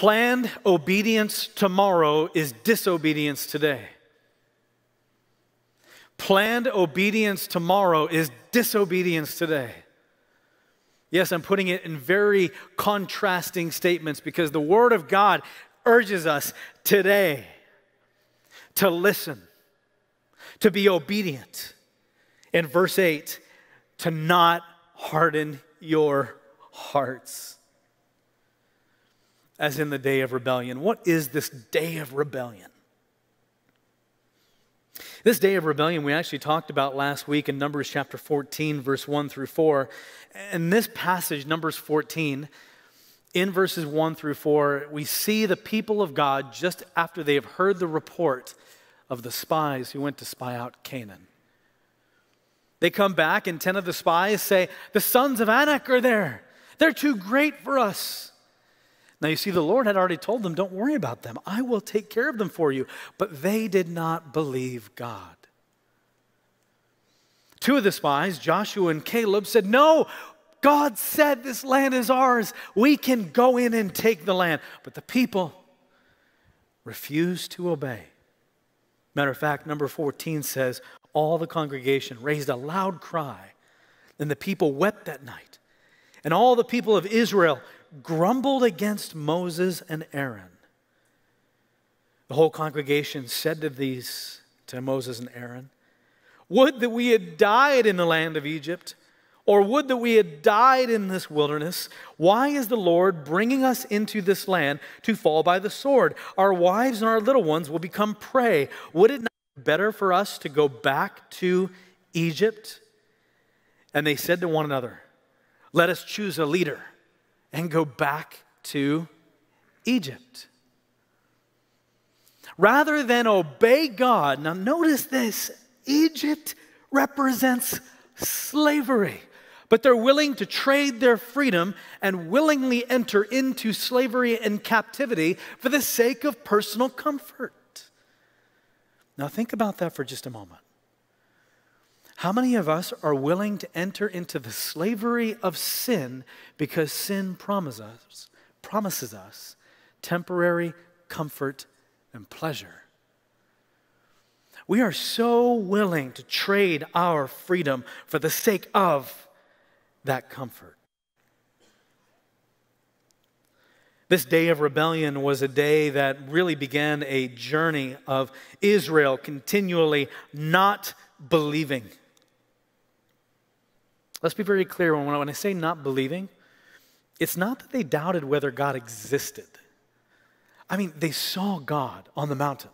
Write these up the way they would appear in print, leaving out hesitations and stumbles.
Planned obedience tomorrow is disobedience today. Planned obedience tomorrow is disobedience today. Yes, I'm putting it in very contrasting statements because the Word of God urges us today to listen, to be obedient. In verse 8, to not harden your hearts. As in the day of rebellion. What is this day of rebellion? This day of rebellion we actually talked about last week in Numbers chapter 14, verse 1 through 4. And this passage, Numbers 14, in verses 1 through 4, we see the people of God just after they have heard the report of the spies who went to spy out Canaan. They come back and 10 of the spies say, the sons of Anak are there. They're too great for us. Now you see, the Lord had already told them, don't worry about them. I will take care of them for you. But they did not believe God. 2 of the spies, Joshua and Caleb, said, no, God said this land is ours. We can go in and take the land. But the people refused to obey. Matter of fact, number 14 says, all the congregation raised a loud cry. And the people wept that night. And all the people of Israel grumbled against Moses and Aaron. The whole congregation said to Moses and Aaron, would that we had died in the land of Egypt, or would that we had died in this wilderness. Why is the Lord bringing us into this land to fall by the sword? Our wives and our little ones will become prey. Would it not be better for us to go back to Egypt? And they said to one another, let us choose a leader and go back to Egypt. Rather than obey God, now notice this, Egypt represents slavery, but they're willing to trade their freedom and willingly enter into slavery and captivity for the sake of personal comfort. Now think about that for just a moment. How many of us are willing to enter into the slavery of sin because sin promises us temporary comfort and pleasure? We are so willing to trade our freedom for the sake of that comfort. This day of rebellion was a day that really began a journey of Israel continually not believing. Let's be very clear, when I say not believing, it's not that they doubted whether God existed. I mean, they saw God on the mountain.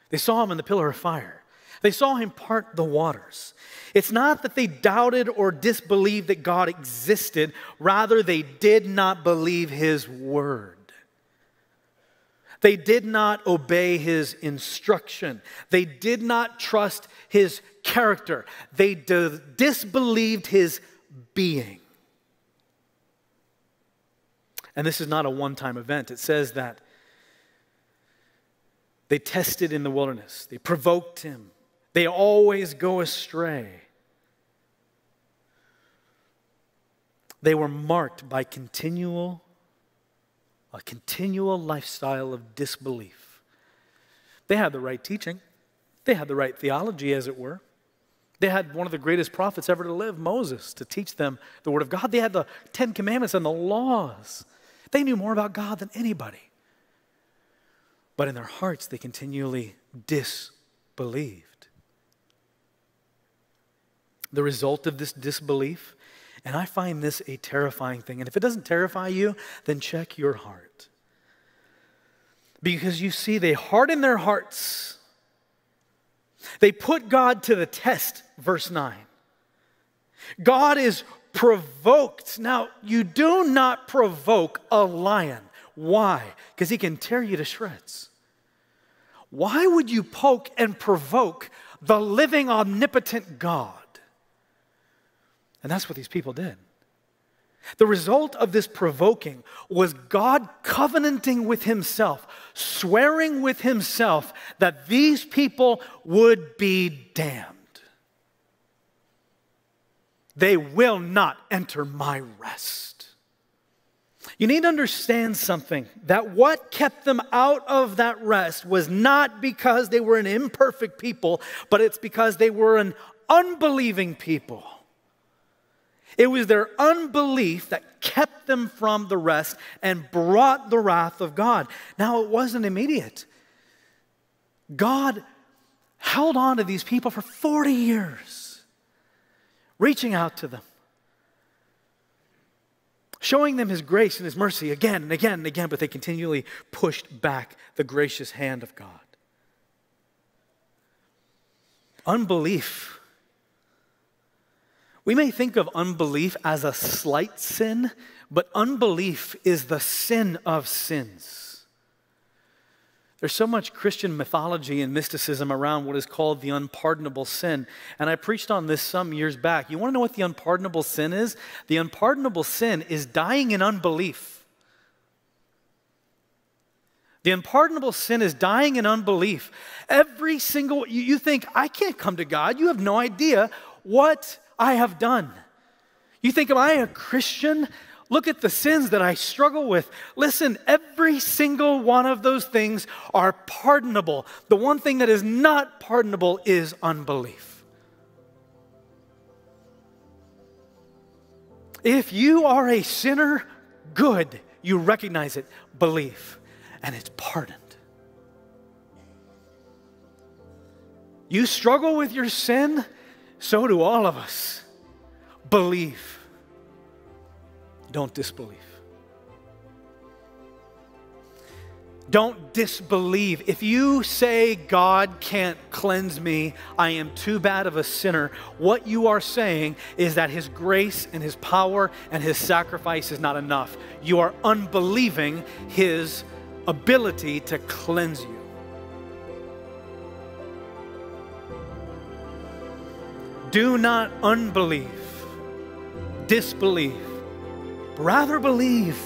They saw him in the pillar of fire. They saw him part the waters. It's not that they doubted or disbelieved that God existed. Rather, they did not believe his word. They did not obey his instruction. They did not trust his character. They disbelieved his being. And this is not a one-time event. It says that they tested in the wilderness. They provoked him. They always go astray. They were marked by a continual lifestyle of disbelief. They had the right teaching. They had the right theology, as it were. They had one of the greatest prophets ever to live, Moses, to teach them the Word of God. They had the 10 Commandments and the laws. They knew more about God than anybody. But in their hearts, they continually disbelieved. The result of this disbelief, and I find this a terrifying thing, and if it doesn't terrify you, then check your heart. Because you see, they harden their hearts. They put God to the test, verse 9. God is provoked. Now, you do not provoke a lion. Why? Because he can tear you to shreds. Why would you poke and provoke the living, omnipotent God? And that's what these people did. The result of this provoking was God covenanting with himself, swearing with himself that these people would be damned. They will not enter my rest. You need to understand something, that what kept them out of that rest was not because they were an imperfect people, but it's because they were an unbelieving people. It was their unbelief that kept them from the rest and brought the wrath of God. Now, it wasn't immediate. God held on to these people for 40 years, reaching out to them, showing them His grace and His mercy again and again and again, but they continually pushed back the gracious hand of God. Unbelief. We may think of unbelief as a slight sin, but unbelief is the sin of sins. There's so much Christian mythology and mysticism around what is called the unpardonable sin. And I preached on this some years back. You want to know what the unpardonable sin is? The unpardonable sin is dying in unbelief. The unpardonable sin is dying in unbelief. Every single, you think, I can't come to God. You have no idea what I have done. You think, am I a Christian? Look at the sins that I struggle with. Listen, every single one of those things are pardonable. The one thing that is not pardonable is unbelief. If you are a sinner, good, you recognize it, believe, and it's pardoned. You struggle with your sin, so do all of us. Believe. Don't disbelieve. Don't disbelieve. If you say God can't cleanse me, I am too bad of a sinner, what you are saying is that His grace and His power and His sacrifice is not enough. You are unbelieving His ability to cleanse you. Do not unbelieve, disbelieve. Rather believe.